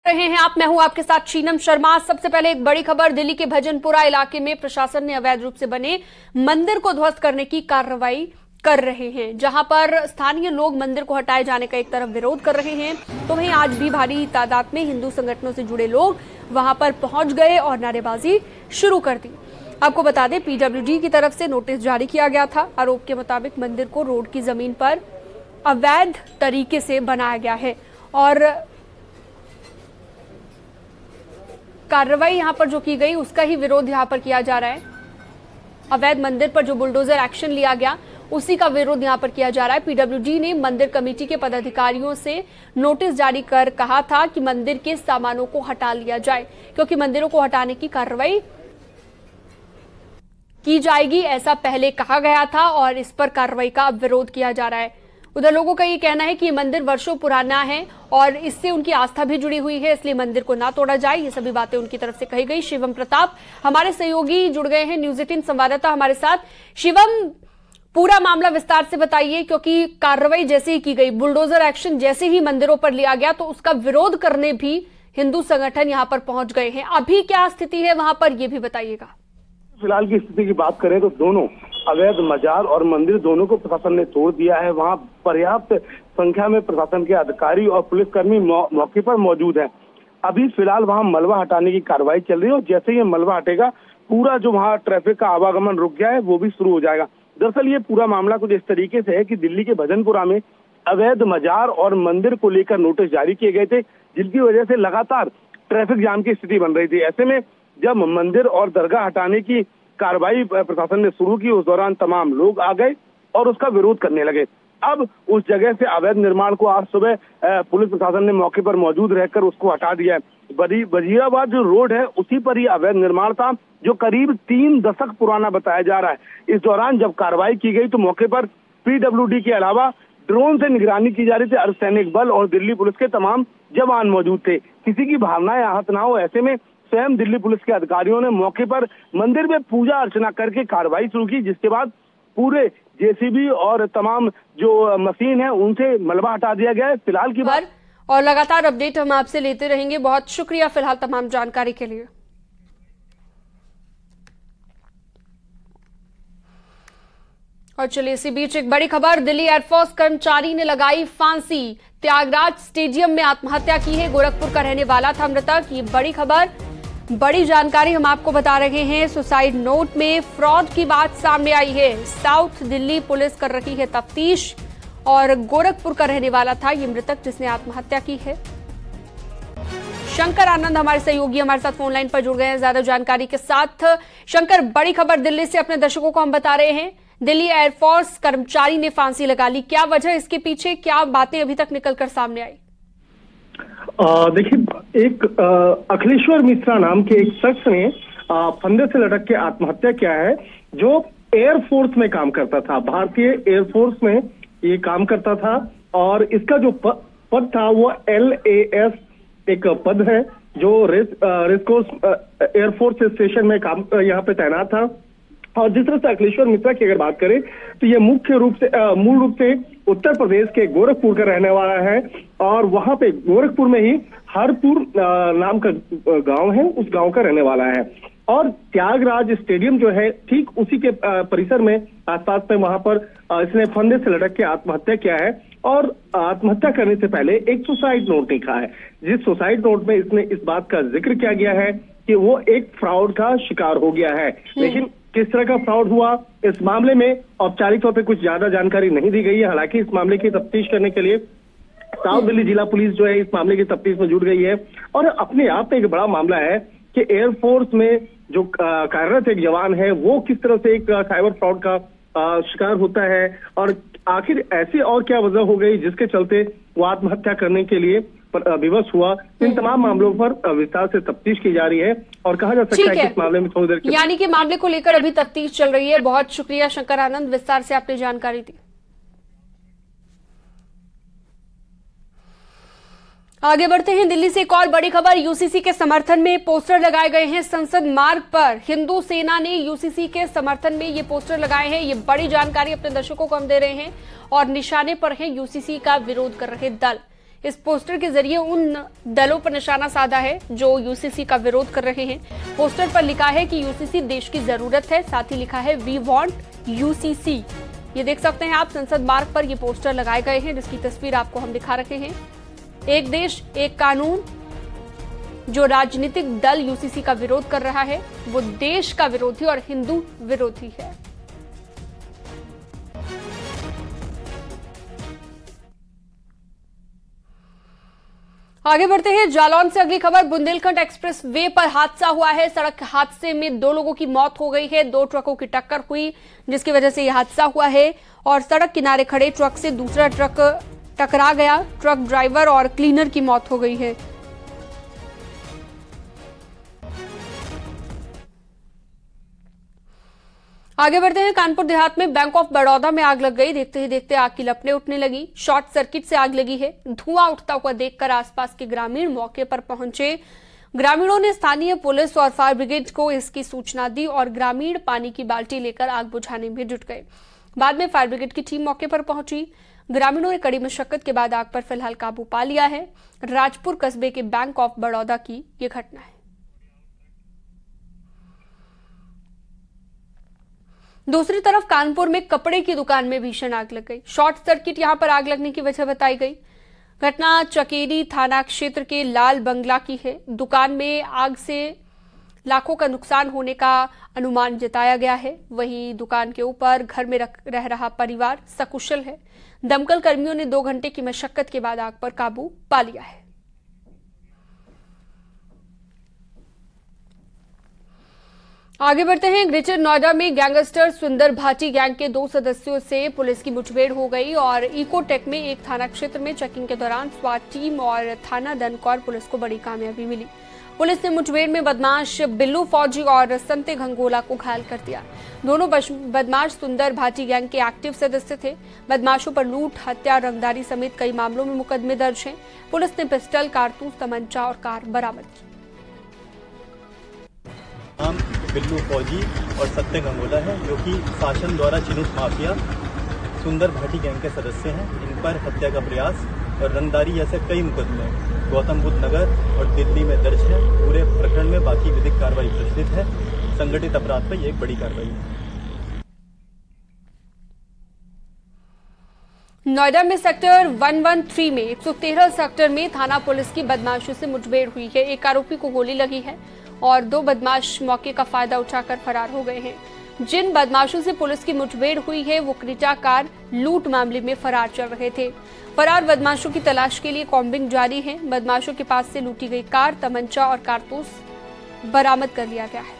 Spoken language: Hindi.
रहे हैं आप, मैं हूं आपके साथ शीनम शर्मा। सबसे पहले एक बड़ी खबर, दिल्ली के भजनपुरा इलाके में प्रशासन ने अवैध रूप से बने मंदिर को ध्वस्त करने की कार्रवाई कर रहे हैं, जहां पर स्थानीय लोग मंदिर को हटाए जाने का एक तरफ विरोध कर रहे हैं, तो वहीं आज भी भारी तादाद में हिंदू संगठनों से जुड़े लोग वहां पर पहुंच गए और नारेबाजी शुरू कर दी। आपको बता दें, पीडब्ल्यूडी की तरफ से नोटिस जारी किया गया था। आरोप के मुताबिक मंदिर को रोड की जमीन पर अवैध तरीके से बनाया गया है और कार्रवाई यहां पर जो की गई उसका ही विरोध यहां पर किया जा रहा है। अवैध मंदिर पर जो बुलडोजर एक्शन लिया गया उसी का विरोध यहां पर किया जा रहा है। पीडब्ल्यूडी ने मंदिर कमेटी के पदाधिकारियों से नोटिस जारी कर कहा था कि मंदिर के सामानों को हटा लिया जाए, क्योंकि मंदिरों को हटाने की कार्रवाई की जाएगी, ऐसा पहले कहा गया था और इस पर कार्रवाई का अब विरोध किया जा रहा है। उधर लोगों का ये कहना है कि ये मंदिर वर्षों पुराना है और इससे उनकी आस्था भी जुड़ी हुई है, इसलिए मंदिर को ना तोड़ा जाए। ये सभी बातें उनकी तरफ से कही गई। शिवम प्रताप हमारे सहयोगी जुड़ गए हैं, न्यूज 18 संवाददाता हमारे साथ। शिवम, पूरा मामला विस्तार से बताइए, क्योंकि कार्रवाई जैसे ही की गई, बुलडोजर एक्शन जैसे ही मंदिरों पर लिया गया तो उसका विरोध करने भी हिंदू संगठन यहां पर पहुंच गए हैं। अभी क्या स्थिति है वहां पर, ये भी बताइएगा। फिलहाल की स्थिति की बात करें तो दोनों अवैध मजार और मंदिर दोनों को प्रशासन ने तोड़ दिया है। वहां पर्याप्त संख्या में प्रशासन के अधिकारी और पुलिसकर्मी मौके पर मौजूद हैं। अभी फिलहाल वहां मलबा हटाने की कार्रवाई चल रही है और जैसे ही मलबा हटेगा पूरा जो वहां ट्रैफिक का आवागमन रुक गया है वो भी शुरू हो जाएगा। दरअसल ये पूरा मामला कुछ इस तरीके से है कि दिल्ली के भजनपुरा में अवैध मजार और मंदिर को लेकर नोटिस जारी किए गए थे, जिनकी वजह से लगातार ट्रैफिक जाम की स्थिति बन रही थी। ऐसे में जब मंदिर और दरगाह हटाने की कार्रवाई प्रशासन ने शुरू की, उस दौरान तमाम लोग आ गए और उसका विरोध करने लगे। अब उस जगह से अवैध निर्माण को आज सुबह पुलिस प्रशासन ने मौके पर मौजूद रहकर उसको हटा दिया है। वजीराबाद जो रोड है उसी पर ही अवैध निर्माण था, जो करीब 3 दशक पुराना बताया जा रहा है। इस दौरान जब कार्रवाई की गई तो मौके पर पीडब्ल्यूडी के अलावा ड्रोन से निगरानी की जा रही थी। अर्धसैनिक बल और दिल्ली पुलिस के तमाम जवान मौजूद थे। किसी की भावनाएं आहत ना हो, ऐसे में स्वयं दिल्ली पुलिस के अधिकारियों ने मौके पर मंदिर में पूजा अर्चना करके कार्रवाई शुरू की, जिसके बाद पूरे जेसीबी और तमाम जो मशीन है उनसे मलबा हटा दिया गया है। फिलहाल की बात और लगातार अपडेट हम आपसे लेते रहेंगे। बहुत शुक्रिया फिलहाल तमाम जानकारी के लिए। और चलिए इसी बीच एक बड़ी खबर, दिल्ली एयरफोर्स कर्मचारी ने लगाई फांसी, त्यागराज स्टेडियम में आत्महत्या की है। गोरखपुर का रहने वाला था मृतक। ये बड़ी खबर, बड़ी जानकारी हम आपको बता रहे हैं। सुसाइड नोट में फ्रॉड की बात सामने आई है। साउथ दिल्ली पुलिस कर रही है तफ्तीश और गोरखपुर का रहने वाला था ये मृतक जिसने आत्महत्या की है। शंकर आनंद हमारे सहयोगी हमारे साथ फोन लाइन पर जुड़ गए हैं ज्यादा जानकारी के साथ। शंकर, बड़ी खबर दिल्ली से अपने दर्शकों को हम बता रहे हैं, दिल्ली एयरफोर्स कर्मचारी ने फांसी लगा ली। क्या वजह, इसके पीछे क्या बातें अभी तक निकलकर सामने आई? देखिए, एक अखिलेश्वर मिश्रा नाम के एक शख्स ने फंदे से लटक के आत्महत्या किया है, जो एयरफोर्स में काम करता था। भारतीय एयरफोर्स में ये काम करता था और इसका जो पद था वो LAS एक पद है, जो रेसकोर्स एयरफोर्स स्टेशन में काम यहाँ पे तैनात था। और जिस तरह से अखिलेश्वर मिश्रा की अगर बात करें तो ये मूल रूप से उत्तर प्रदेश के गोरखपुर का रहने वाला है और वहां पे गोरखपुर में ही हरपुर नाम का गांव है, उस गांव का रहने वाला है। और त्यागराज स्टेडियम जो है ठीक उसी के परिसर में आसपास में वहां पर इसने फंदे से लटक के आत्महत्या किया है और आत्महत्या करने से पहले एक सुसाइड नोट लिखा है, जिस सुसाइड नोट में इसने इस बात का जिक्र किया गया है कि वो एक फ्रॉड का शिकार हो गया है। लेकिन किस तरह का फ्रॉड हुआ, इस मामले में औपचारिक तौर पे कुछ ज्यादा जानकारी नहीं दी गई है। हालांकि इस मामले की तफ्तीश करने के लिए साउथ दिल्ली जिला पुलिस जो है इस मामले की तफ्तीश में जुट गई है और अपने आप में एक बड़ा मामला है कि एयरफोर्स में जो कार्यरत एक जवान है वो किस तरह से एक साइबर फ्रॉड का शिकार होता है और आखिर ऐसी और क्या वजह हो गई जिसके चलते वो आत्महत्या करने के लिए विवश हुआ। इन तमाम मामलों पर विस्तार से तफ्तीश की जा रही है और कहा जा सकता है कि इस मामले में थोड़ी देर यानी कि मामले को लेकर अभी तफ्तीश चल रही है। बहुत शुक्रिया शंकर आनंद, विस्तार से आपने जानकारी दी। आगे बढ़ते हैं, दिल्ली से एक और बड़ी खबर, यूसीसी के समर्थन में पोस्टर लगाए गए हैं संसद मार्ग पर। हिंदू सेना ने यूसीसी के समर्थन में ये पोस्टर लगाए हैं। ये बड़ी जानकारी अपने दर्शकों को हम दे रहे हैं और निशाने पर है यूसीसी का विरोध कर रहे दल। इस पोस्टर के जरिए उन दलों पर निशाना साधा है जो यूसीसी का विरोध कर रहे हैं। पोस्टर पर लिखा है कि यूसीसी देश की जरूरत है, साथ ही लिखा है वी वांट यूसीसी। ये देख सकते हैं आप, संसद मार्ग पर ये पोस्टर लगाए गए हैं, जिसकी तस्वीर आपको हम दिखा रहे हैं। एक देश एक कानून। जो राजनीतिक दल यूसीसी का विरोध कर रहा है वो देश का विरोधी और हिंदू विरोधी है। आगे बढ़ते हैं जालौन से अगली खबर। बुंदेलखंड एक्सप्रेस वे पर हादसा हुआ है। सड़क हादसे में 2 लोगों की मौत हो गई है। 2 ट्रकों की टक्कर हुई जिसकी वजह से यह हादसा हुआ है और सड़क किनारे खड़े ट्रक से दूसरा ट्रक टकरा गया। ट्रक ड्राइवर और क्लीनर की मौत हो गई है। आगे बढ़ते हैं। कानपुर देहात में बैंक ऑफ बड़ौदा में आग लग गई। देखते ही देखते आग की लपटें उठने लगी। शॉर्ट सर्किट से आग लगी है। धुआं उठता हुआ देखकर आसपास के ग्रामीण मौके पर पहुंचे। ग्रामीणों ने स्थानीय पुलिस और फायर ब्रिगेड को इसकी सूचना दी और ग्रामीण पानी की बाल्टी लेकर आग बुझाने में जुट गए। बाद में फायर ब्रिगेड की टीम मौके पर पहुंची। ग्रामीणों ने कड़ी मशक्कत के बाद आग पर फिलहाल काबू पा लिया है। राजपुर कस्बे के बैंक ऑफ बड़ौदा की यह घटना है। दूसरी तरफ कानपुर में कपड़े की दुकान में भीषण आग लग गई। शॉर्ट सर्किट यहां पर आग लगने की वजह बताई गई। घटना चकेरी थाना क्षेत्र के लाल बंगला की है। दुकान में आग से लाखों का नुकसान होने का अनुमान जताया गया है। वहीं दुकान के ऊपर घर में रह रहा परिवार सकुशल है। दमकल कर्मियों ने 2 घंटे की मशक्कत के बाद आग पर काबू पा लिया है। आगे बढ़ते हैं। ग्रेटर नोएडा में गैंगस्टर सुंदर भाटी गैंग के 2 सदस्यों से पुलिस की मुठभेड़ हो गई और इकोटेक में एक थाना क्षेत्र में चेकिंग के दौरान स्वाट टीम और थाना दनकौर पुलिस को बड़ी कामयाबी मिली। पुलिस ने मुठभेड़ में बदमाश बिल्लू फौजी और संते घंगोला को घायल कर दिया। दोनों बदमाश सुंदर भाटी गैंग के एक्टिव सदस्य थे। बदमाशों पर लूट, हत्या, रंगदारी समेत कई मामलों में मुकदमे दर्ज हैं। पुलिस ने पिस्टल, कारतूस, तमंचा और कार बरामद की। नाम बिल्लू फौजी और सत्य गंगोला है, जो कि शासन द्वारा चिन्हित माफिया सुंदर भाटी गैंग के सदस्य हैं। इन पर हत्या का प्रयास और रंगदारी जैसे कई मुकदमे गौतम बुद्ध नगर और दिल्ली में दर्ज है। पूरे प्रकरण में बाकी विधिक कार्रवाई प्रचलित है। संगठित अपराध पर यह एक बड़ी कार्रवाई है। नोएडा में सेक्टर 113 में 113 सेक्टर में थाना पुलिस की बदमाशों से मुठभेड़ हुई है। एक आरोपी को गोली लगी है और 2 बदमाश मौके का फायदा उठाकर फरार हो गए हैं। जिन बदमाशों से पुलिस की मुठभेड़ हुई है वो क्रीटा कार लूट मामले में फरार चल रहे थे। फरार बदमाशों की तलाश के लिए कॉम्बिंग जारी है। बदमाशों के पास से लूटी गई कार, तमंचा और कारतूस बरामद कर लिया गया है।